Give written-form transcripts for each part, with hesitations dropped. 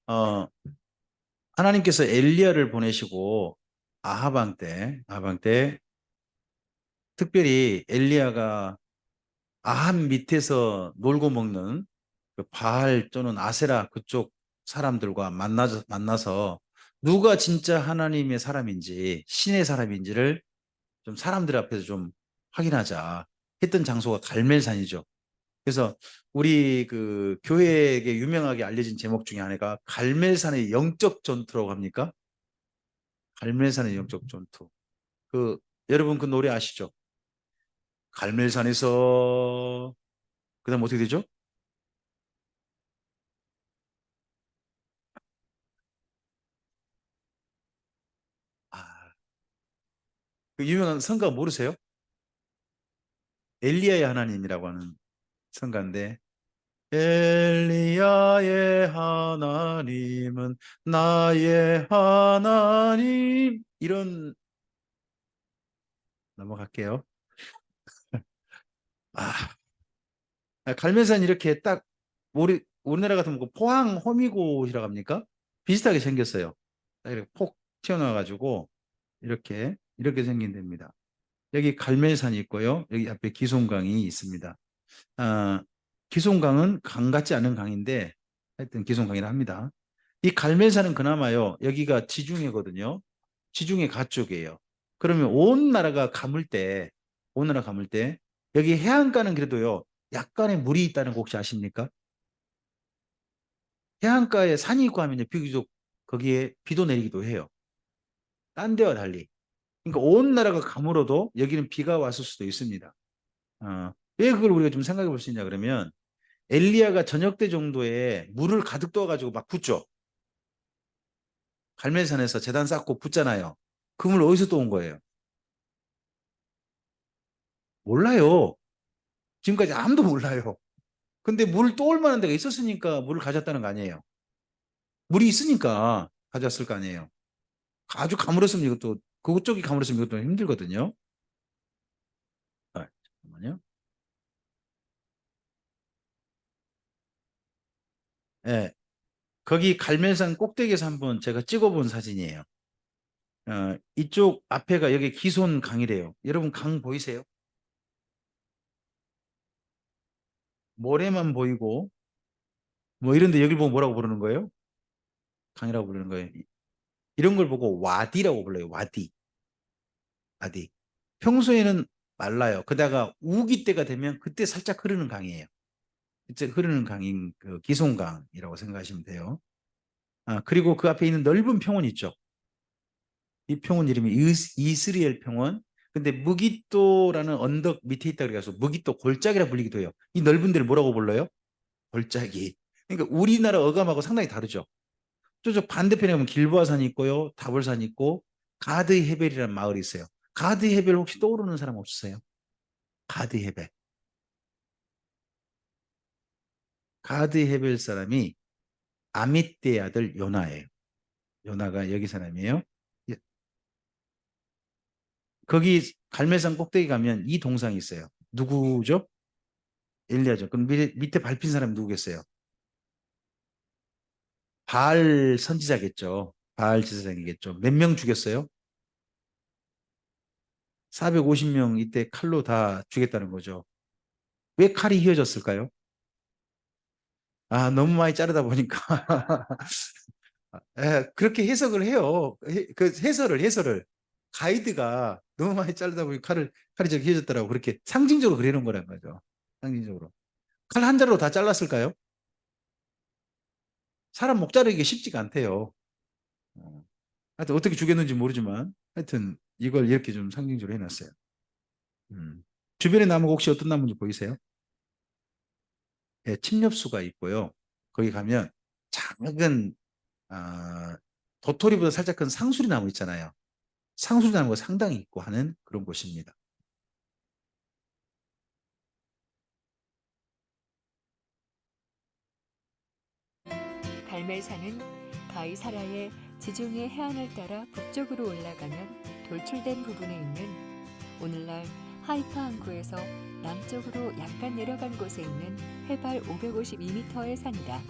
어, 하나님께서 엘리야를 보내시고 아합 때 특별히 엘리야가 아합 밑에서 놀고 먹는 그 바알 또는 아세라 그쪽 사람들과 만나서 누가 진짜 하나님의 사람인지 신의 사람인지를 좀 사람들 앞에서 좀 확인하자 했던 장소가 갈멜산이죠. 그래서 우리 그 교회에게 유명하게 알려진 제목 중에 하나가 갈멜산의 영적 전투라고 합니까? 갈멜산의 영적 전투. 그 여러분 그 노래 아시죠? 갈멜산에서 그다음 어떻게 되죠? 아, 그 유명한 성가 모르세요? 엘리야의 하나님이라고 하는 성가인데 엘리야의 하나님은 나의 하나님 이런 넘어갈게요. 아, 갈매산 이렇게 딱 우리나라 같으면 그 포항 호미곶이라고 합니까? 비슷하게 생겼어요. 딱 이렇게 폭 튀어나와 가지고 이렇게 생긴 데입니다. 여기 갈매산이 있고요. 여기 앞에 기송강이 있습니다. 아, 기송강은 강 같지 않은 강인데 하여튼 기송강이라 합니다. 이 갈매산은 그나마요. 여기가 지중해거든요. 지중해 가쪽이에요. 그러면 온 나라 감을 때 여기 해안가는 그래도요. 약간의 물이 있다는 거 혹시 아십니까? 해안가에 산이 있고 하면 비교적 거기에 비도 내리기도 해요. 딴 데와 달리. 그러니까 온 나라가 가물어도 여기는 비가 왔을 수도 있습니다. 왜 그걸 우리가 좀 생각해 볼 수 있냐 그러면 엘리야가 저녁 때 정도에 물을 가득 떠가지고 막 붓죠. 갈멜산에서 제단 쌓고 붓잖아요. 그 물 어디서 또 온 거예요? 몰라요. 지금까지 아무도 몰라요. 근데 물 또 올 만한 데가 있었으니까 물을 가졌다는 거 아니에요. 물이 있으니까 가졌을 거 아니에요. 아주 가물었으면 이것도 그쪽이 가물었으면 이것도 힘들거든요. 잠깐만요. 예, 거기 갈멜산 꼭대기에서 한번 제가 찍어본 사진이에요. 이쪽 앞에가 여기 기손 강이래요. 여러분 강 보이세요? 모래만 보이고 뭐 이런데 여기 보고 뭐라고 부르는 거예요? 강이라고 부르는 거예요. 이런 걸 보고 와디라고 불러요. 와디, 와디. 평소에는 말라요. 그다가 우기 때가 되면 그때 살짝 흐르는 강이에요. 그때 흐르는 강인 그 기손강이라고 생각하시면 돼요. 그리고 그 앞에 있는 넓은 평원 있죠. 이 평원 이름이 이스리엘 평원. 근데 무기또라는 언덕 밑에 있다 그래서 무기또 골짜기라 불리기도 해요. 이 넓은 데를 뭐라고 불러요? 골짜기. 그러니까 우리나라 어감하고 상당히 다르죠. 저쪽 반대편에 가면 길보아산이 있고요. 다볼산이 있고 가드 헤벨이라는 마을이 있어요. 가드 헤벨 혹시 떠오르는 사람 없으세요? 가드 헤벨. 가드 헤벨 사람이 아미떼 아들 요나예요. 요나가 여기 사람이에요. 예, 거기 갈매산 꼭대기 가면 이 동상이 있어요. 누구죠? 엘리야죠. 그럼 밑에 밟힌 사람이 누구겠어요? 바알 선지자겠죠. 바알 제사장이겠죠. 몇 명 죽였어요? 450명 이때 칼로 다 죽였다는 거죠. 왜 칼이 휘어졌을까요? 너무 많이 자르다 보니까 그렇게 해석을 해요. 그 해설을 가이드가 너무 많이 자르다 보니 칼이 저기 휘어졌더라고 그렇게 상징적으로 그리는 거란 거죠. 상징적으로 칼 한 자루로 다 잘랐을까요? 사람 목 자르기가 쉽지가 않대요. 어, 하여튼 어떻게 죽였는지 모르지만 하여튼 이걸 이렇게 좀 상징적으로 해놨어요. 음. 주변에 나무가 혹시 어떤 나무인지 보이세요? 예, 침엽수가 있고요. 거기 가면 작은 도토리보다 살짝 큰 상수리 나무 있잖아요. 상수리 나무가 상당히 있고 하는 그런 곳입니다. 갈멜산은 가이사라의 지중해 해안을 따라 북쪽으로 올라가면 돌출된 부분에 있는 오늘날 하이파 항구에서 남쪽으로 약간 내려간 곳에 있는 해발 552m의 산이다.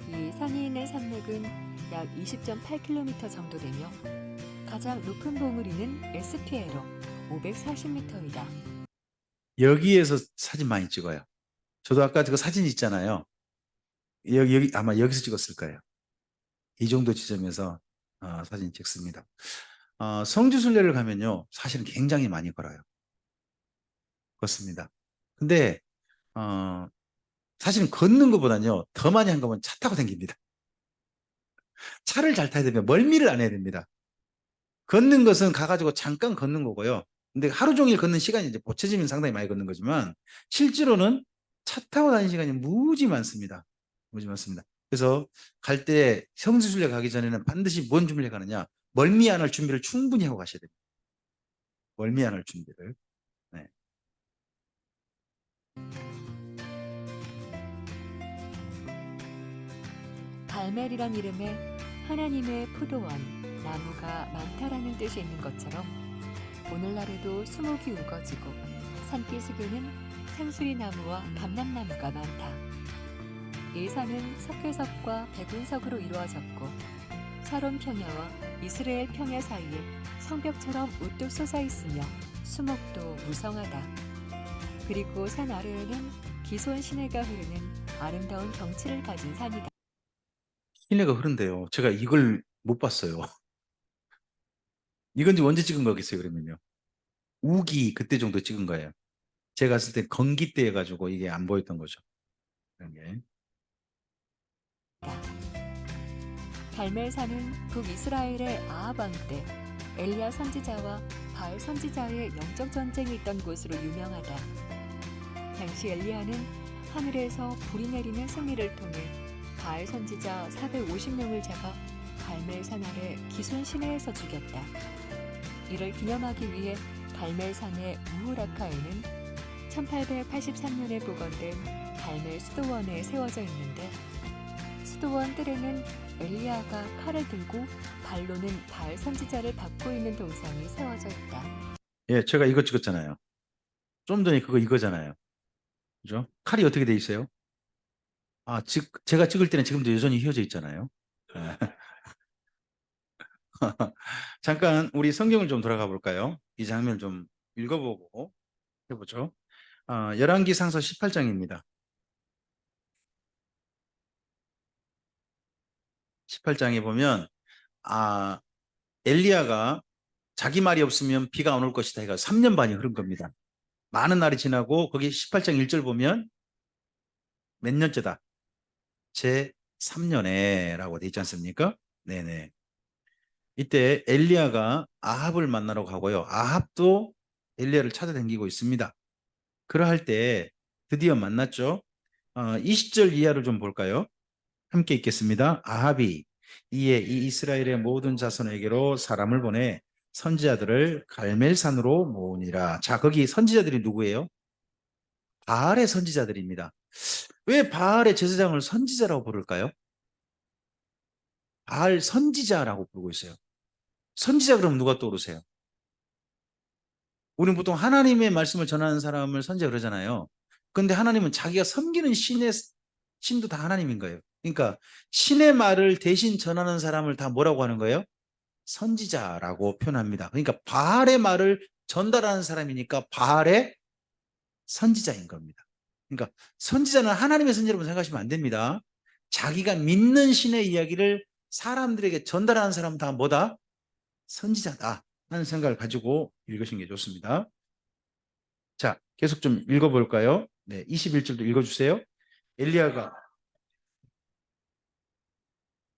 이 산이 있는 산맥은 약 20.8km 정도 되며 가장 높은 봉우리는 에스피에로 540m이다. 여기에서 사진 많이 찍어요. 저도 아까 그 사진 있잖아요. 여기 아마 여기서 찍었을 거예요. 이 정도 지점에서 사진 찍습니다. 성지순례를 가면요, 사실은 굉장히 많이 걸어요. 걷습니다. 근데 사실은 걷는 것보다는요, 더 많이 한 거면 차 타고 다닙니다. 차를 잘 타야 되면 멀미를 안 해야 됩니다. 걷는 것은 가가지고 잠깐 걷는 거고요. 근데 하루 종일 걷는 시간이 이제 보채지면 상당히 많이 걷는 거지만 실제로는 차 타고 다니는 시간이 무지 많습니다. 무지 많습니다. 그래서 갈 때 성지순례 가기 전에는 반드시 뭔 준비를 가느냐? 멀미 안 할 준비를 충분히 하고 가셔야 됩니다. 멀미 안 할 준비를. 네. 갈멜이란 이름에 하나님의 포도원, 나무가 많다라는 뜻이 있는 것처럼 오늘날에도 수목이 우거지고 산기슭에는 상수리 나무와 밤람나무가 많다. 이 산은 석회석과 백운석으로 이루어졌고 사론 평야와 이스라엘 평야 사이에 성벽처럼 우뚝 솟아 있으며 수목도 무성하다. 그리고 산 아래에는 기손 시내가 흐르는 아름다운 경치를 가진 산이다. 시내가 흐른대요. 제가 이걸 못 봤어요. 이건 지금 언제 찍은 거겠어요, 그러면요? 우기 그때 정도 찍은 거예요. 제가 갔을 때 건기 때 해가지고 이게 안 보였던 거죠. 그런 게. 갈멜산은 북이스라엘의 아합 왕 때 엘리야 선지자와 바알 선지자의 영적 전쟁이 있던 곳으로 유명하다. 당시 엘리야는 하늘에서 불이 내리는 승리를 통해 바알 선지자 450명을 잡아 갈멜산 아래 기손 시내에서 죽였다. 이를 기념하기 위해 갈멜산의 무후라카에는 1883년에 복원된 갈멜 수도원에 세워져 있는데 수도원 뜰에는 엘리야가 칼을 들고 발로는 바알 선지자를 받고 있는 동상이 세워져 있다. 예, 제가 이거 찍었잖아요. 좀 전에 그거 이거잖아요. 그죠? 칼이 어떻게 돼 있어요? 제가 찍을 때는 지금도 여전히 휘어져 있잖아요. 예. 잠깐 우리 성경을 좀 돌아가 볼까요? 이 장면을 좀 읽어보고 해보죠. 열왕기상서 18장입니다. 18장에 보면 엘리야가 자기 말이 없으면 비가 안 올 것이다 해가 3년 반이 흐른 겁니다. 많은 날이 지나고 거기 18장 1절 보면 몇 년째다? 제 3년에 라고 돼 있지 않습니까? 네네. 이때 엘리야가 아합을 만나러 가고요. 아합도 엘리야를 찾아다니고 있습니다. 그러할 때 드디어 만났죠. 20절 이하를 좀 볼까요? 함께 읽겠습니다. 아합이 이에 이 이스라엘의 모든 자손에게로 사람을 보내 선지자들을 갈멜산으로 모으니라. 자, 거기 선지자들이 누구예요? 바알의 선지자들입니다. 왜 바알의 제사장을 선지자라고 부를까요? 바알 선지자라고 부르고 있어요. 선지자 그러면 누가 떠오르세요? 우리는 보통 하나님의 말씀을 전하는 사람을 선지자 그러잖아요. 그런데 하나님은 자기가 섬기는 신도 다 하나님인 거예요. 그러니까 신의 말을 대신 전하는 사람을 다 뭐라고 하는 거예요? 선지자라고 표현합니다. 그러니까 바알의 말을 전달하는 사람이니까 바알의 선지자인 겁니다. 그러니까 선지자는 하나님의 선지자라고 생각하시면 안 됩니다. 자기가 믿는 신의 이야기를 사람들에게 전달하는 사람은 다 뭐다? 선지자다 하는 생각을 가지고 읽으시는 게 좋습니다. 자, 계속 좀 읽어볼까요? 네, 21절도 읽어주세요. 엘리야가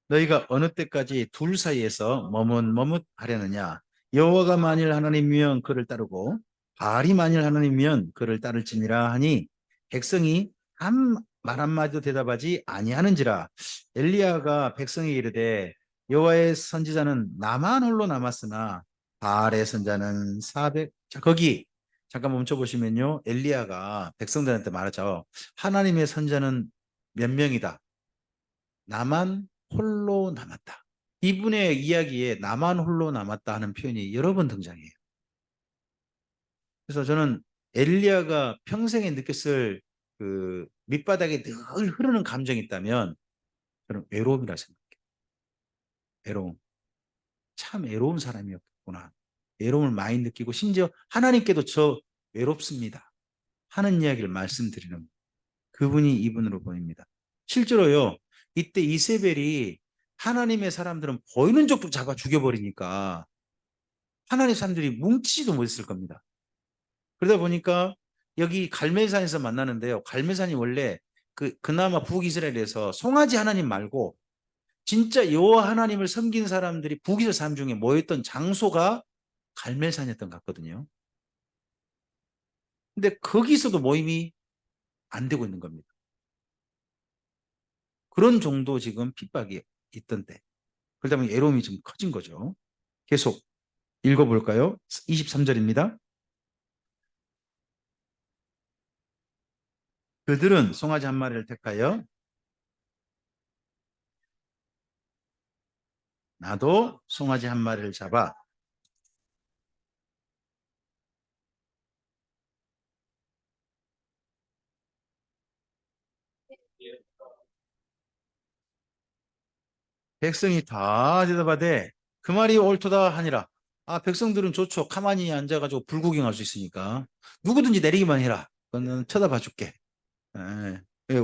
너희가 어느 때까지 둘 사이에서 머뭇머뭇하려느냐? 여호와가 만일 하나님이면 그를 따르고 바알이 만일 하나님이면 그를 따를지니라 하니 백성이 한 말 한마디도 대답하지 아니하는지라. 엘리야가 백성에게 이르되 여호와의 선지자는 나만 홀로 남았으나 바알의 선자는 400. 자, 거기 잠깐 멈춰 보시면요, 엘리야가 백성들한테 말하죠. 하나님의 선자는 몇 명이다? 나만 홀로 남았다. 이분의 이야기에 나만 홀로 남았다 하는 표현이 여러 번 등장해요. 그래서 저는 엘리야가 평생에 느꼈을 그 밑바닥에 늘 흐르는 감정이 있다면 저는 외로움이라 생각해요. 외로움. 참 외로운 사람이었구나. 외로움을 많이 느끼고 심지어 하나님께도 저 외롭습니다 하는 이야기를 말씀드리는 그분이 이분으로 보입니다. 실제로요. 이때 이세벨이 하나님의 사람들은 보이는 족도 잡아 죽여버리니까 하나님의 사람들이 뭉치지도 못했을 겁니다. 그러다 보니까 여기 갈멜산에서 만나는데요. 갈멜산이 원래 그나마 북이스라엘에서 송아지 하나님 말고 진짜 여호와 하나님을 섬긴 사람들이 북이스라엘 사람 중에 모였던 장소가 갈멜산이었던 것 같거든요. 근데 거기서도 모임이 안 되고 있는 겁니다. 그런 정도 지금 핍박이 있던데. 그러다 보니 애로움이 좀 커진 거죠. 계속 읽어볼까요? 23절입니다. 그들은 송아지 한 마리를 택하여 나도 송아지 한 마리를 잡아 백성이 다 대답하되 그 말이 옳도다 하니라. 아, 백성들은 좋죠. 가만히 앉아가지고 불구경할 수 있으니까 누구든지 내리기만 해라. 그거는 쳐다봐 줄게. 예. 예,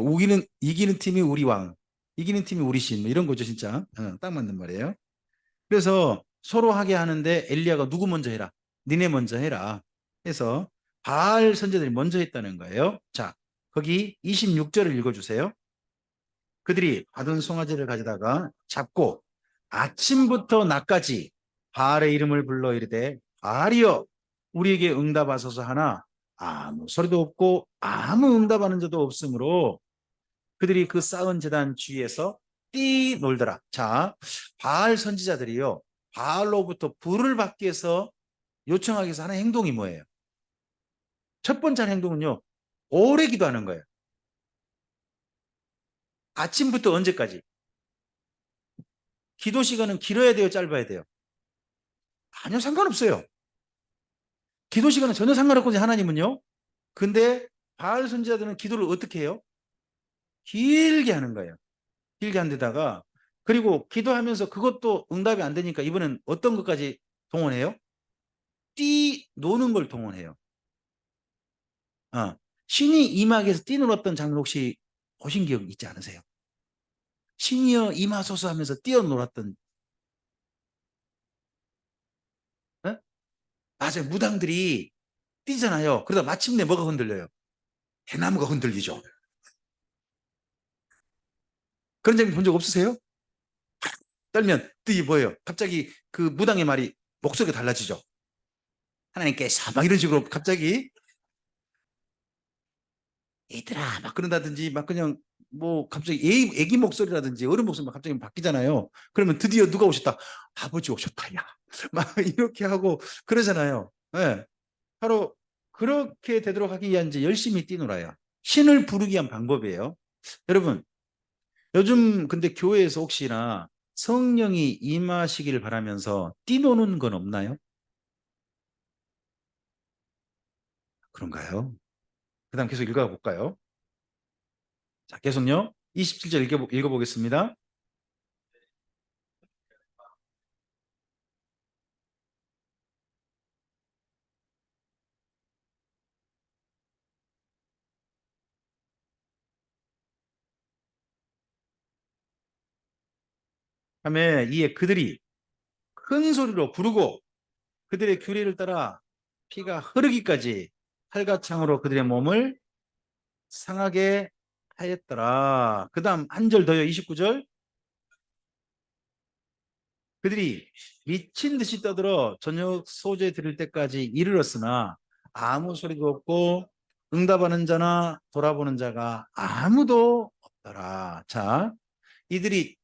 이기는 팀이 우리 왕, 이기는 팀이 우리 신, 뭐 이런 거죠, 진짜. 딱 맞는 말이에요. 그래서 서로 하게 하는데 엘리야가 누구 먼저 해라. 니네 먼저 해라. 해서 바알 선지자들이 먼저 했다는 거예요. 자, 거기 26절을 읽어주세요. 그들이 받은 송아지를 가져다가 잡고 아침부터 낮까지 바알의 이름을 불러 이르되 바알이여 우리에게 응답하소서 하나 아무 소리도 없고 아무 응답하는 자도 없으므로 그들이 그 쌓은 제단 주위에서 뛰 놀더라. 자, 바알 선지자들이요. 바알로부터 불을 받기 위해서 요청하기 위해서 하는 행동이 뭐예요? 첫 번째 행동은요. 오래 기도하는 거예요. 아침부터 언제까지? 기도 시간은 길어야 돼요? 짧아야 돼요? 전혀 상관없어요. 기도 시간은 전혀 상관없거든요. 하나님은요. 근데 바알 선지자들은 기도를 어떻게 해요? 길게 하는 거예요. 길게 한 데다가 그리고 기도하면서 그것도 응답이 안 되니까 이번엔 어떤 것까지 동원해요? 뛰노는 걸 동원해요. 신이 이막에서 뛰놀았던 장면 혹시 보신 기억 있지 않으세요? 신이여 임하소서 하면서 뛰어놀았던 어? 맞아요. 무당들이 뛰잖아요. 그러다 마침내 뭐가 흔들려요? 대나무가 흔들리죠. 그런 장면 본 적 없으세요? 떨면 뜨이 뭐예요? 갑자기 그 무당의 말이 목소리가 달라지죠. 하나님께서 막 이런 식으로 갑자기 얘들아 막 그런다든지 막 그냥 뭐 갑자기 애기 목소리라든지 어른 목소리 막 갑자기 바뀌잖아요. 그러면 드디어 누가 오셨다. 아버지 오셨다. 야. 막 이렇게 하고 그러잖아요. 네. 바로 그렇게 되도록 하기 위한 이제 열심히 뛰놀아요. 신을 부르기 위한 방법이에요. 여러분 요즘 근데 교회에서 혹시나 성령이 임하시기를 바라면서 뛰노는 건 없나요? 그런가요? 그 다음 계속 읽어볼까요? 자, 계속요. 27절 읽어보겠습니다. 하며 이에 그들이 큰 소리로 부르고 그들의 규례를 따라 피가 흐르기까지 칼과 창으로 그들의 몸을 상하게 하였더라. 그 다음 한 절 더요. 29절. 그들이 미친 듯이 떠들어 저녁 소재 들을 때까지 이르렀으나 아무 소리도 없고 응답하는 자나 돌아보는 자가 아무도 없더라. 자, 이들이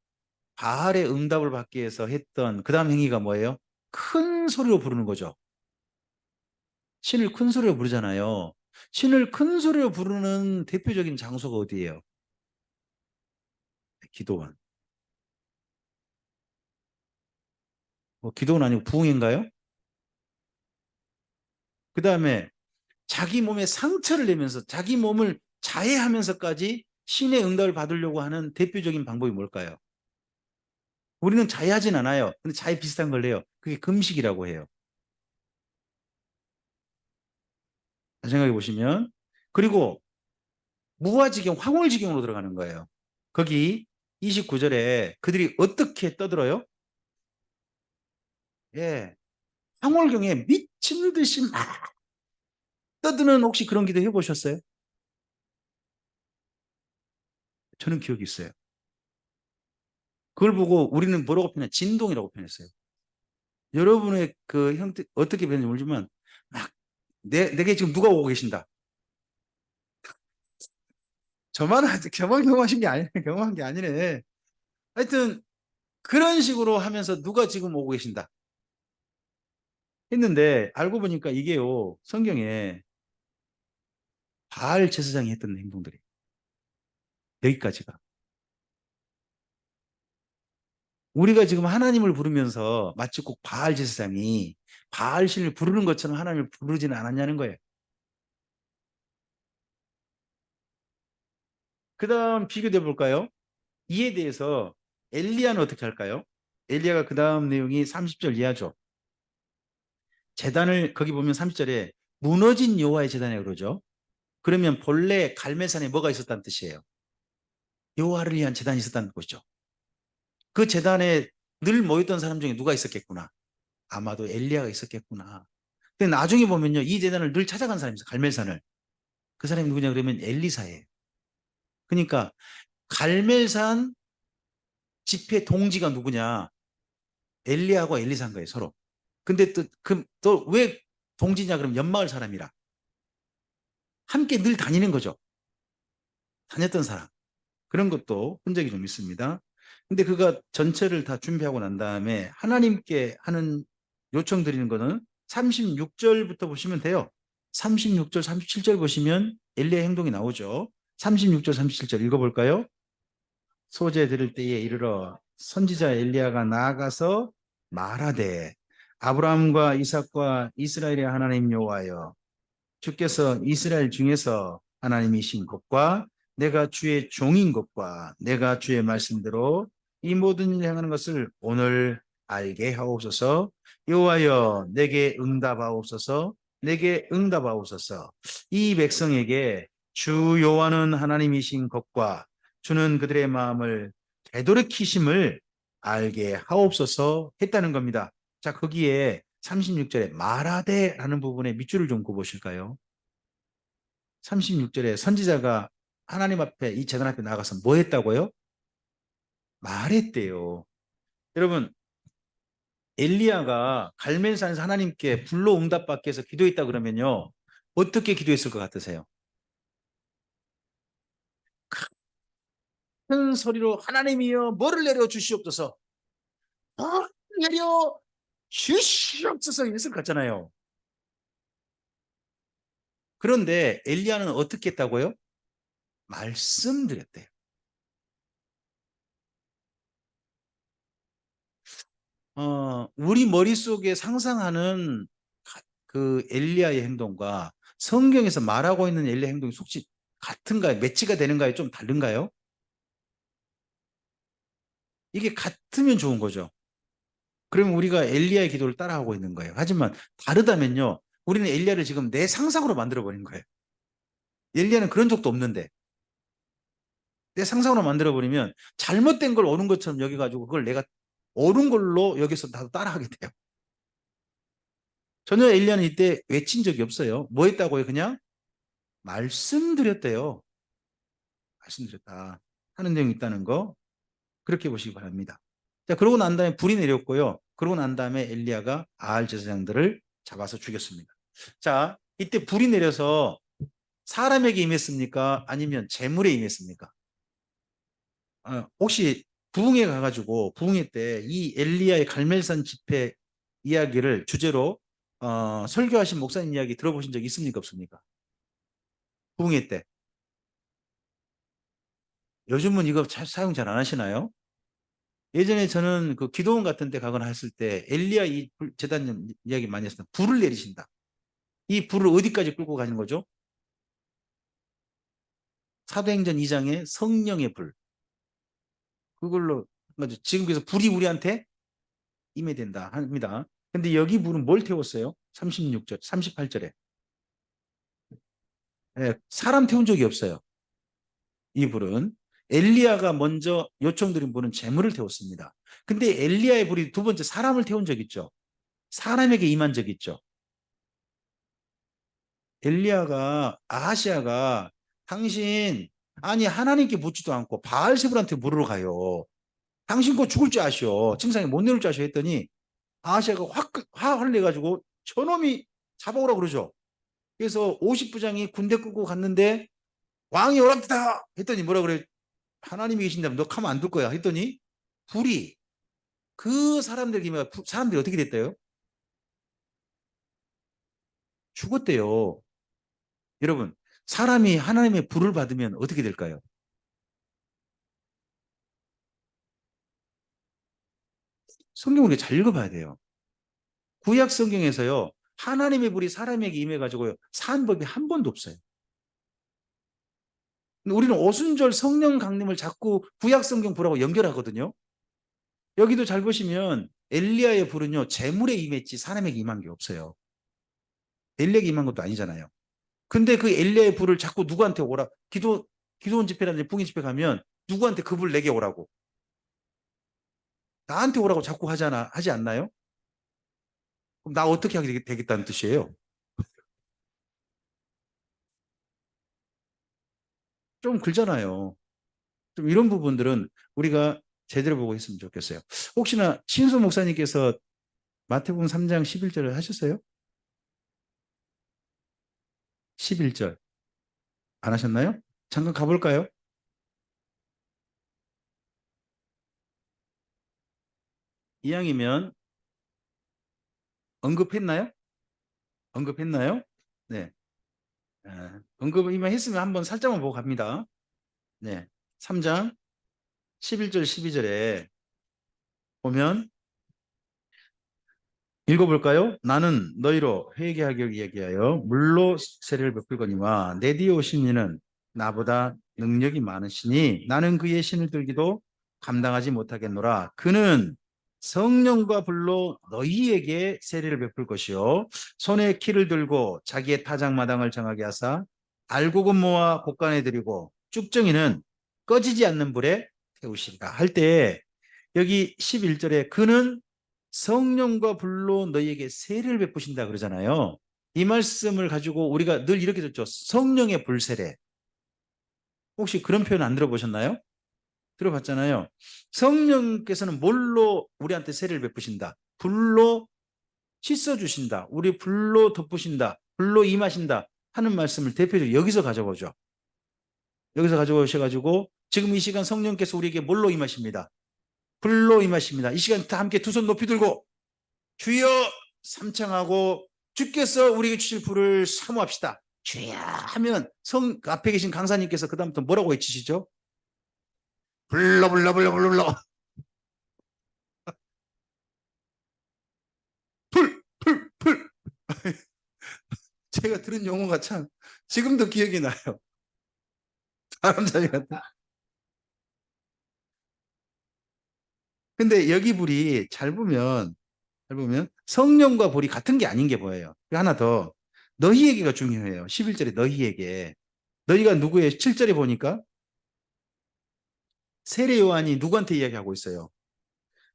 바알의 응답을 받기 위해서 했던 그 다음 행위가 뭐예요? 큰 소리로 부르는 거죠. 신을 큰 소리로 부르잖아요. 신을 큰 소리로 부르는 대표적인 장소가 어디예요? 기도원. 기도원 아니고 부흥인가요? 그 다음에 자기 몸에 상처를 내면서 자기 몸을 자해하면서까지 신의 응답을 받으려고 하는 대표적인 방법이 뭘까요? 우리는 자해하진 않아요. 근데 자해 비슷한 걸 해요. 그게 금식이라고 해요. 생각해 보시면. 그리고 무아지경, 황홀지경으로 들어가는 거예요. 거기 29절에 그들이 어떻게 떠들어요? 예, 황홀경에 미친 듯이 막 떠드는 혹시 그런 기도 해보셨어요? 저는 기억이 있어요. 그걸 보고 우리는 뭐라고 표현해? 진동이라고 표현했어요. 여러분의 그 형태 어떻게 변했는지 모르지만 막 내게 지금 누가 오고 계신다. 저만 경험하신 게 아니네. 경험한 게 아니네. 하여튼 그런 식으로 하면서 누가 지금 오고 계신다 했는데 알고 보니까 이게요. 성경에 바알 제사장이 했던 행동들이 여기까지가. 우리가 지금 하나님을 부르면서 마치 꼭 바알 제사장이 바알 신을 부르는 것처럼 하나님을 부르지는 않았냐는 거예요. 그 다음 비교해 볼까요? 이에 대해서 엘리야는 어떻게 할까요? 엘리야가 그 다음 내용이 30절 이하죠. 제단을 거기 보면 30절에 무너진 여호와의 제단이라고 그러죠. 그러면 본래 갈멜산에 뭐가 있었다는 뜻이에요? 여호와를 위한 제단이 있었다는 것이죠. 그 제단에 늘 모였던 사람 중에 누가 있었겠구나. 아마도 엘리야가 있었겠구나. 근데 나중에 보면요. 이 제단을 늘 찾아간 사람이 있어요. 갈멜산을. 그 사람이 누구냐 그러면 엘리사예요. 그러니까 갈멜산 집회 동지가 누구냐? 엘리야하고 엘리사인 거예요, 서로. 근데 또 왜 동지냐 그러면 옆마을 사람이라. 함께 늘 다니는 거죠. 다녔던 사람. 그런 것도 흔적이 좀 있습니다. 근데 그가 전체를 다 준비하고 난 다음에 하나님께 하는 요청 드리는 거는 36절부터 보시면 돼요. 36절, 37절 보시면 엘리야의 행동이 나오죠. 36절, 37절 읽어볼까요? 소재 들을 때에 이르러 선지자 엘리야가 나아가서 말하되 아브라함과 이삭과 이스라엘의 하나님 여호와여 주께서 이스라엘 중에서 하나님이신 것과 내가 주의 종인 것과 내가 주의 말씀대로 이 모든 일을 행하는 것을 오늘 알게 하옵소서. 여호와여 내게 응답하옵소서. 내게 응답하옵소서. 이 백성에게 주 여호와는 하나님이신 것과 주는 그들의 마음을 되돌이키심을 알게 하옵소서 했다는 겁니다. 자, 거기에 36절에 말하되라는 부분에 밑줄을 좀 그어보실까요? 36절에 선지자가 하나님 앞에 이 제단 앞에 나가서 뭐 했다고요? 말했대요. 여러분, 엘리야가 갈멜산에서 하나님께 불로 응답받기 위해서 기도했다 그러면요. 어떻게 기도했을 것 같으세요? 큰 소리로 하나님이여 뭐를 내려 주시옵소서. 뭐를 내려 주시옵소서 이랬을 것 같잖아요. 그런데 엘리야는 어떻게 했다고요? 말씀드렸대요. 우리 머릿속에 상상하는 그 엘리야의 행동과 성경에서 말하고 있는 엘리야 행동이 혹시 같은가요? 매치가 되는가요? 좀 다른가요? 이게 같으면 좋은 거죠. 그러면 우리가 엘리야의 기도를 따라하고 있는 거예요. 하지만 다르다면요. 우리는 엘리야를 지금 내 상상으로 만들어 버린 거예요. 엘리야는 그런 적도 없는데 내 상상으로 만들어 버리면 잘못된 걸 옳은 것처럼 여겨가지고 그걸 내가 옳은 걸로 여기서 나도 따라하게 돼요. 전혀 엘리야는 이때 외친 적이 없어요. 뭐 했다고요? 그냥 말씀드렸대요. 말씀드렸다 하는 내용이 있다는 거 그렇게 보시기 바랍니다. 자, 그러고 난 다음에 불이 내렸고요. 그러고 난 다음에 엘리야가 아할 제사장들을 잡아서 죽였습니다. 자, 이때 불이 내려서 사람에게 임했습니까? 아니면 재물에 임했습니까? 혹시 부흥회 가가지고 부흥회 때 이 엘리야의 갈멜산 집회 이야기를 주제로 설교하신 목사님 이야기 들어보신 적 있습니까? 없습니까? 부흥회 때. 요즘은 이거 사용 잘 안 하시나요? 예전에 저는 그 기도원 같은 데 가거나 했을 때 엘리야 이 재단 이야기 많이 했습니다. 불을 내리신다. 이 불을 어디까지 끌고 가는 거죠? 사도행전 2장의 성령의 불. 그걸로 지금 그래서 불이 우리한테 임해된다 합니다. 근데 여기 불은 뭘 태웠어요? 36절, 38절에. 예, 사람 태운 적이 없어요. 이 불은 엘리야가 먼저 요청드린 불은 재물을 태웠습니다. 근데 엘리야의 불이 두 번째 사람을 태운 적 있죠. 사람에게 임한 적 있죠. 엘리야가 아하시아가 당신 아니 하나님께 묻지도 않고 바알세불한테 물으러 가요. 당신 곧 죽을 줄 아시오. 침상에 못 내릴 줄 아시오 했더니 아하시아가 화를 내가지고 저놈이 잡아오라 그러죠. 그래서 50부장이 군대 끌고 갔는데 왕이 오랍니다 했더니 뭐라 그래? 하나님이 계신다면 너 가만 안 둘 거야 했더니 불이 그 사람들에게 사람들이 어떻게 됐대요? 죽었대요. 여러분 사람이 하나님의 불을 받으면 어떻게 될까요? 성경을 우리가 잘 읽어봐야 돼요. 구약 성경에서요 하나님의 불이 사람에게 임해가지고요 산 법이 한 번도 없어요. 근데 우리는 오순절 성령 강림을 자꾸 구약 성경 불하고 연결하거든요. 여기도 잘 보시면 엘리야의 불은요 재물에 임했지 사람에게 임한 게 없어요. 엘리야에게 임한 것도 아니잖아요. 근데 그 엘리야의 불을 자꾸 누구한테 오라 기도원 집회라든지 북인 집회 가면 누구한테 그 불 내게 오라고 나한테 오라고 자꾸 하지 않나요? 그럼 나 어떻게 하게 되겠다는 뜻이에요? 좀 글잖아요. 좀 이런 부분들은 우리가 제대로 보고 했으면 좋겠어요. 혹시나 신수 목사님께서 마태복음 3장 11절을 하셨어요? 11절 안 하셨나요? 잠깐 가볼까요? 이왕이면 언급했나요? 언급했나요? 네. 언급을 이만 했으면 한번 살짝만 보고 갑니다. 네. 3장 11절 12절에 보면 읽어볼까요? 나는 너희로 회개하기 위하여 물로 세례를 베풀거니와 내 뒤에 오신 이는 나보다 능력이 많으시니 나는 그의 신을 들기도 감당하지 못하겠노라. 그는 성령과 불로 너희에게 세례를 베풀 것이요 손에 키를 들고 자기의 타작마당을 정하게 하사 알곡은 모아 곡간에 들이고 쭉정이는 꺼지지 않는 불에 태우시리라 할 때 여기 11절에 그는 성령과 불로 너희에게 세례를 베푸신다 그러잖아요. 이 말씀을 가지고 우리가 늘 이렇게 듣죠. 성령의 불세례. 혹시 그런 표현 안 들어보셨나요? 들어봤잖아요. 성령께서는 뭘로 우리한테 세례를 베푸신다. 불로 씻어주신다. 우리 불로 덮으신다. 불로 임하신다 하는 말씀을 대표적으로 여기서 가져오죠. 여기서 가져오셔가지고 지금 이 시간 성령께서 우리에게 뭘로 임하십니다. 불로 임하십니다. 이 시간 다 함께 두 손 높이 들고 주여 삼창하고 주께서 우리에게 주실 불을 사모합시다. 주여 하면 앞에 계신 강사님께서 그 다음부터 뭐라고 외치시죠? 불러 불러 불러 불러 불러 불 제가 들은 용어가 참 지금도 기억이 나요. 사람 자리 같다. 근데 여기 불이 잘 보면 성령과 불이 같은 게 아닌 게 뭐예요? 하나 더 너희에게가 중요해요. 11절에 너희에게 너희가 누구예요? 7절에 보니까 세례 요한이 누구한테 이야기하고 있어요?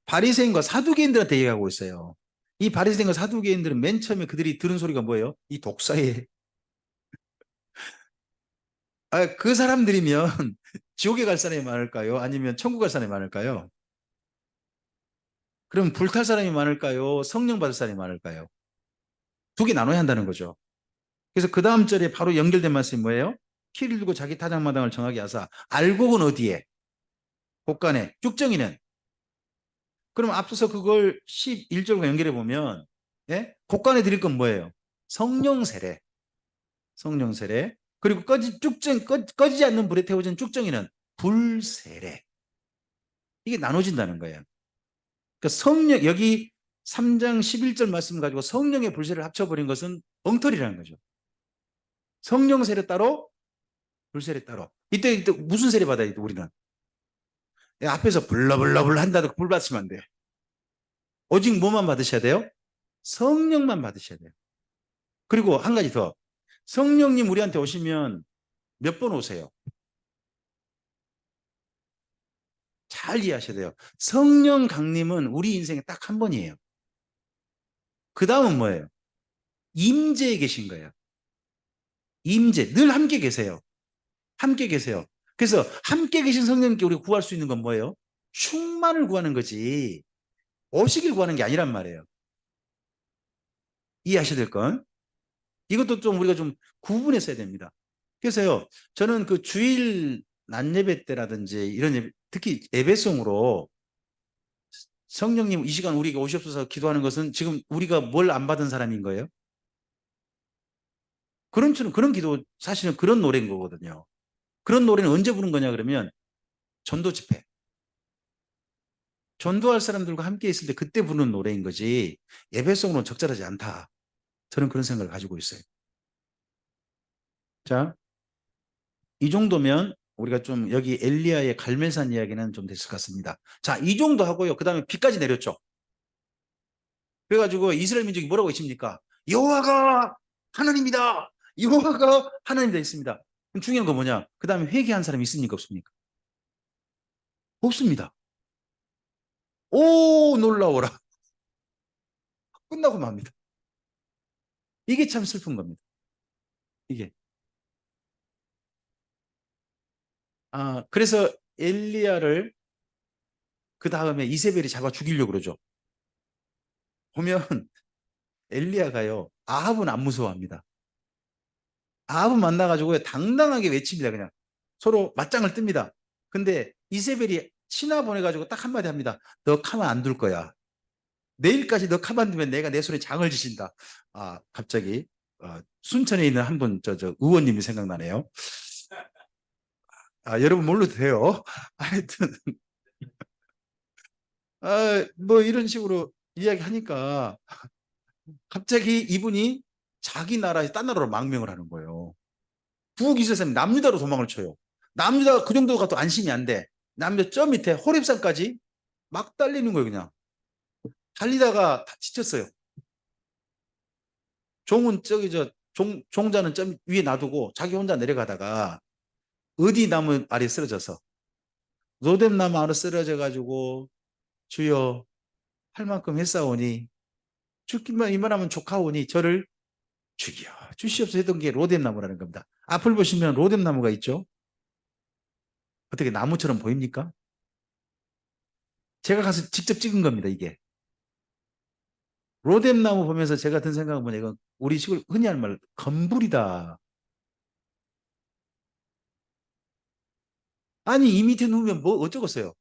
바리새인과 사두개인들한테 이야기하고 있어요. 이 바리새인과 사두개인들은 맨 처음에 그들이 들은 소리가 뭐예요? 이 독사에 그 사람들이면 지옥에 갈 사람이 많을까요? 아니면 천국 갈 사람이 많을까요? 그럼 불탈 사람이 많을까요? 성령 받을 사람이 많을까요? 두 개 나눠야 한다는 거죠. 그래서 그 다음 절에 바로 연결된 말씀이 뭐예요? 키를 들고 자기 타작마당을 정하게 하사 알곡은 어디에? 곡간에. 쭉정이는 그럼 앞서서 그걸 11절과 연결해 보면 예? 곡간에 드릴 건 뭐예요? 성령 세례. 성령 세례. 그리고 꺼지지 않는 불에 태워진 쭉정이는 불세례. 이게 나눠진다는 거예요. 그러니까 성령 여기 3장 11절 말씀 가지고 성령의 불세를 합쳐버린 것은 엉터리라는 거죠. 성령 세례 따로, 불 세례 따로. 이때 무슨 세례 받아야 돼, 우리는? 앞에서 불러불러불러 한다고 불 받으시면 안 돼요. 오직 뭐만 받으셔야 돼요? 성령만 받으셔야 돼요. 그리고 한 가지 더. 성령님 우리한테 오시면 몇 번 오세요? 잘 이해하셔야 돼요. 성령 강림은 우리 인생에 딱 한 번이에요. 그 다음은 뭐예요? 임재에 계신 거예요. 임재. 늘 함께 계세요. 함께 계세요. 그래서 함께 계신 성령님께 우리가 구할 수 있는 건 뭐예요? 충만을 구하는 거지 오시길 구하는 게 아니란 말이에요. 이해하셔야 될 건. 이것도 좀 우리가 좀 구분했어야 됩니다. 그래서요, 저는 그 주일 낮 예배 때라든지 이런 예배, 특히 예배송으로 성령님 이 시간 우리가 오시옵소서 기도하는 것은 지금 우리가 뭘 안 받은 사람인 거예요? 그런 기도, 사실은 그런 노래인 거거든요. 그런 노래는 언제 부른 거냐 그러면 전도 집회. 전도할 사람들과 함께 있을 때 그때 부르는 노래인 거지 예배송으로는 적절하지 않다. 저는 그런 생각을 가지고 있어요. 자, 이 정도면 우리가 좀 여기 엘리야의 갈멜산 이야기는 좀 됐을 것 같습니다. 자, 이 정도 하고요. 그 다음에 비까지 내렸죠. 그래가지고 이스라엘 민족이 뭐라고 있습니까? 여호와가 하나님이다. 여호와가 하나님이다 있습니다. 그럼 중요한 건 뭐냐? 그 다음에 회개한 사람이 있습니까? 없습니까? 없습니다. 오, 놀라워라. 끝나고 맙니다. 이게 참 슬픈 겁니다. 이게. 그래서 엘리야를 그 다음에 이세벨이 잡아 죽이려고 그러죠. 보면 엘리야가요, 아합은 안 무서워합니다. 아합은 만나가지고 당당하게 외칩니다. 그냥 서로 맞짱을 뜹니다. 근데 이세벨이 신하 보내가지고 딱 한마디 합니다. 너 가만 안 둘 거야. 내일까지 너 가만 두면 내가 내 손에 장을 지신다. 갑자기 순천에 있는 한 분 저 의원님이 생각나네요. 여러분 몰라도 돼요. 하여튼 뭐 이런 식으로 이야기하니까 갑자기 이분이 자기 나라에서 딴 나라로 망명을 하는 거예요. 북이스라엘 남유다로 도망을 쳐요. 남유다가 그 정도가 또 안심이 안 돼. 남유다 저 밑에 호렙산까지 막 달리는 거예요. 그냥 달리다가 다 지쳤어요. 종은 저기 종자는 점 위에 놔두고 자기 혼자 내려가다가 어디 나무 아래 쓰러져서 로뎀 나무 아래 쓰러져 가지고 주여 할 만큼 했사오니 죽기만 이만하면 족하오니 저를 죽여 주시옵소서 했던 게 로뎀 나무라는 겁니다. 앞을 보시면 로뎀 나무가 있죠. 어떻게 나무처럼 보입니까? 제가 가서 직접 찍은 겁니다. 이게 로뎀 나무 보면서 제가 든 생각은 뭐냐, 이건 우리 식으로 흔히 하는 말 건불이다. 아니 이 밑에 누우면 뭐 어쩌겠어요.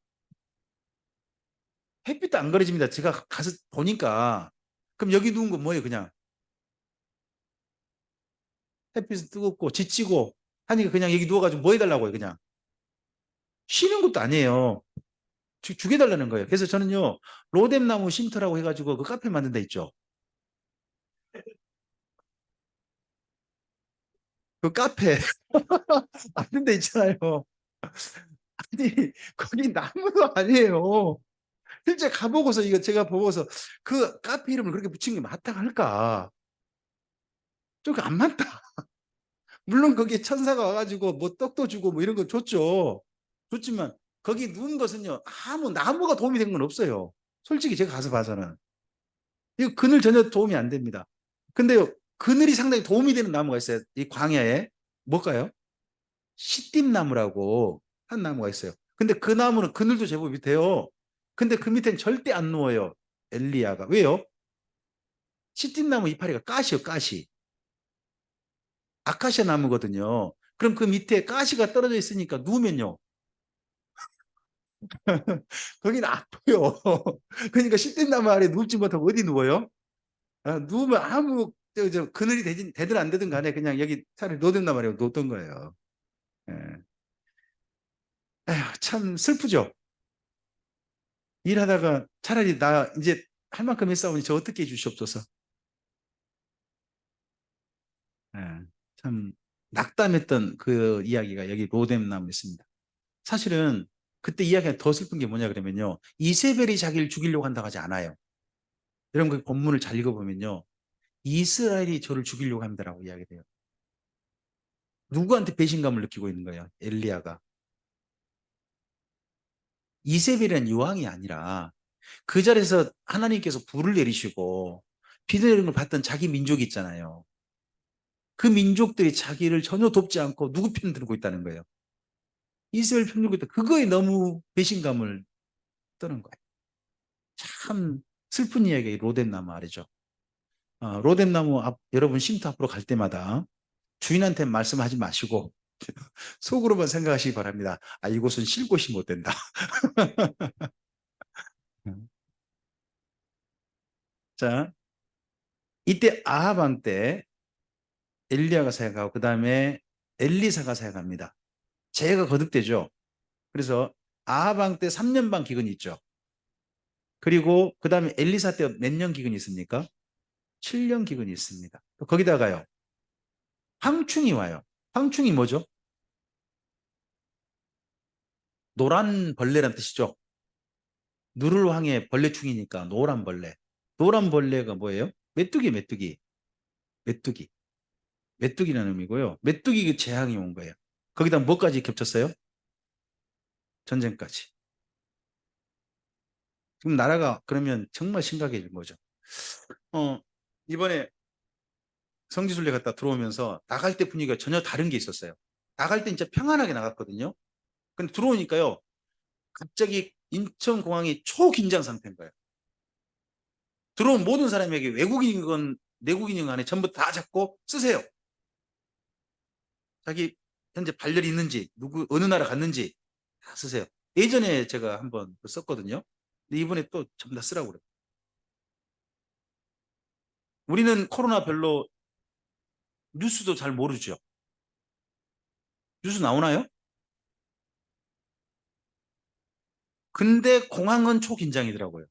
햇빛도 안 가려집니다. 제가 가서 보니까. 그럼 여기 누운 건 뭐예요? 그냥 햇빛이 뜨겁고 지치고 하니까 그냥 여기 누워가지고 뭐 해달라고요? 그냥 쉬는 것도 아니에요. 죽여달라는 거예요. 그래서 저는요, 로뎀나무 쉼터라고 해가지고 그 카페 만든 데 있죠. 그 카페 만든 데 있잖아요. 아니 거기 나무도 아니에요. 실제 가보고서 이거 제가 보고서 그 카페 이름을 그렇게 붙인 게 맞다 할까? 좀 안 맞다. 물론 거기에 천사가 와가지고 뭐 떡도 주고 뭐 이런 거 줬죠. 좋지만 거기 누운 것은요, 아무 나무가 도움이 된 건 없어요. 솔직히 제가 가서 봐서는. 이거 그늘 전혀 도움이 안 됩니다. 근데요, 그늘이 상당히 도움이 되는 나무가 있어요. 이 광야에. 뭘까요? 시띠나무라고 한 나무가 있어요. 근데 그 나무는 그늘도 제법 밑에요. 근데 그 밑엔 절대 안 누워요. 엘리야가. 왜요? 시띠나무 이파리가 가시요, 가시. 아카시아 나무거든요. 그럼 그 밑에 가시가 떨어져 있으니까 누우면요. 거긴 아파요. 그러니까 시띠나무 아래 누울지 못하고 어디 누워요? 누우면 아무 그늘이 되든 안 되든 간에 그냥 여기 차라리 놓든단 말이에요. 놓던 거예요. 예. 에휴, 참 슬프죠. 일하다가 차라리 나 이제 할 만큼 했사오니 저 어떻게 해주시옵소서. 참 낙담했던 그 이야기가 여기 로뎀나무에 있습니다. 사실은 그때 이야기가 더 슬픈 게 뭐냐 그러면요. 이세벨이 자기를 죽이려고 한다고 하지 않아요. 여러분 그 본문을 잘 읽어보면요. 이스라엘이 저를 죽이려고 합니다라고 이야기돼요. 누구한테 배신감을 느끼고 있는 거예요? 엘리야가. 이세벨이라는 여왕이 아니라 그 자리에서 하나님께서 불을 내리시고 비 내리는 걸 봤던 자기 민족이 있잖아요. 그 민족들이 자기를 전혀 돕지 않고 누구 편 들고 있다는 거예요. 이스라엘 편 들고 있다. 그거에 너무 배신감을 떠는 거예요. 참 슬픈 이야기가 로뎀나무 아래죠. 로뎀나무 여러분 쉼터 앞으로 갈 때마다 주인한테 말씀하지 마시고 속으로만 생각하시기 바랍니다. 이곳은 쉴 곳이 못 된다. 자, 이때 아합 왕 때 엘리야가 사역하고 그 다음에 엘리사가 사역합니다. 재해가 거듭되죠. 그래서 아합 왕 때 3년 반 기근이 있죠. 그리고 그 다음에 엘리사 때 몇 년 기근이 있습니까? 7년 기근이 있습니다. 거기다가요. 황충이 와요. 황충이 뭐죠? 노란 벌레란 뜻이죠. 누를 황해 벌레충이니까 노란 벌레. 노란 벌레가 뭐예요? 메뚜기, 메뚜기. 메뚜기. 메뚜기라는 의미고요. 메뚜기 그 재앙이 온 거예요. 거기다 뭐까지 겹쳤어요? 전쟁까지. 지금 나라가 그러면 정말 심각해진 거죠. 이번에 성지순례 갔다 들어오면서 나갈 때 분위기가 전혀 다른 게 있었어요. 나갈 때 진짜 평안하게 나갔거든요. 근데 들어오니까요. 갑자기 인천공항이 초긴장 상태인 거예요. 들어온 모든 사람에게 외국인이건 내국인이건 간에 전부 다 잡고 쓰세요. 자기 현재 발열이 있는지 어느 나라 갔는지 다 쓰세요. 예전에 제가 한번 썼거든요. 근데 이번에 또 전부 다 쓰라고 그래요. 우리는 코로나 별로 뉴스도 잘 모르죠. 뉴스 나오나요? 근데 공항은 초긴장이더라고요.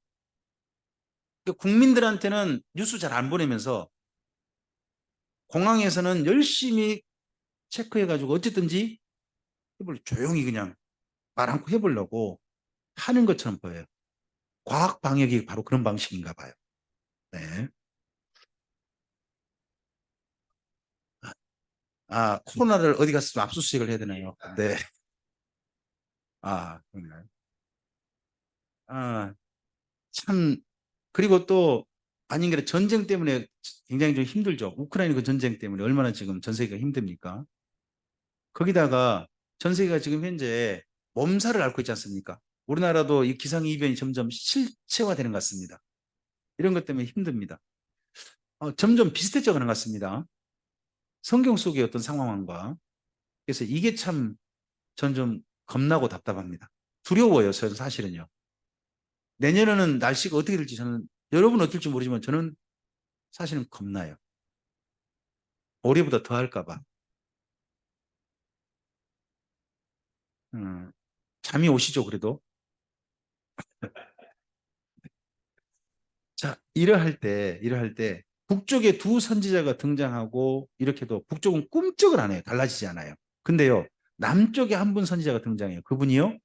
그러니까 국민들한테는 뉴스 잘 안 보내면서 공항에서는 열심히 체크해가지고 어쨌든지 조용히 그냥 말 않고 해보려고 하는 것처럼 보여요. 과학 방역이 바로 그런 방식인가 봐요. 네. 코로나를 어디 가서 압수수색을 해야 되나요? 네. 그런가요? 아, 참, 그리고 또, 아닌 게 전쟁 때문에 굉장히 좀 힘들죠. 우크라이나 그 전쟁 때문에 얼마나 지금 전 세계가 힘듭니까? 거기다가 전 세계가 지금 현재 몸살을 앓고 있지 않습니까? 우리나라도 이 기상이변이 점점 실체화되는 것 같습니다. 이런 것 때문에 힘듭니다. 점점 비슷해져 가는 것 같습니다. 성경 속의 어떤 상황과. 그래서 이게 참 전 좀 겁나고 답답합니다. 두려워요, 저는 사실은요. 내년에는 날씨가 어떻게 될지 저는, 여러분 어떨지 모르지만 저는 사실은 겁나요. 올해보다 더 할까봐. 잠이 오시죠, 그래도? 자, 이러할 때, 북쪽에 두 선지자가 등장하고, 이렇게도 북쪽은 꿈쩍을 안 해요. 달라지지 않아요. 근데요, 남쪽에 한 분 선지자가 등장해요. 그분이요?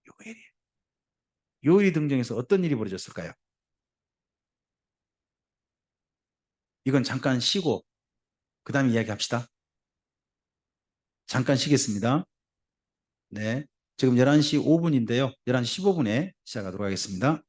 요엘이에요. 요엘이 등장해서 어떤 일이 벌어졌을까요? 이건 잠깐 쉬고, 그 다음에 이야기합시다. 잠깐 쉬겠습니다. 네. 지금 11시 5분인데요. 11시 15분에 시작하도록 하겠습니다.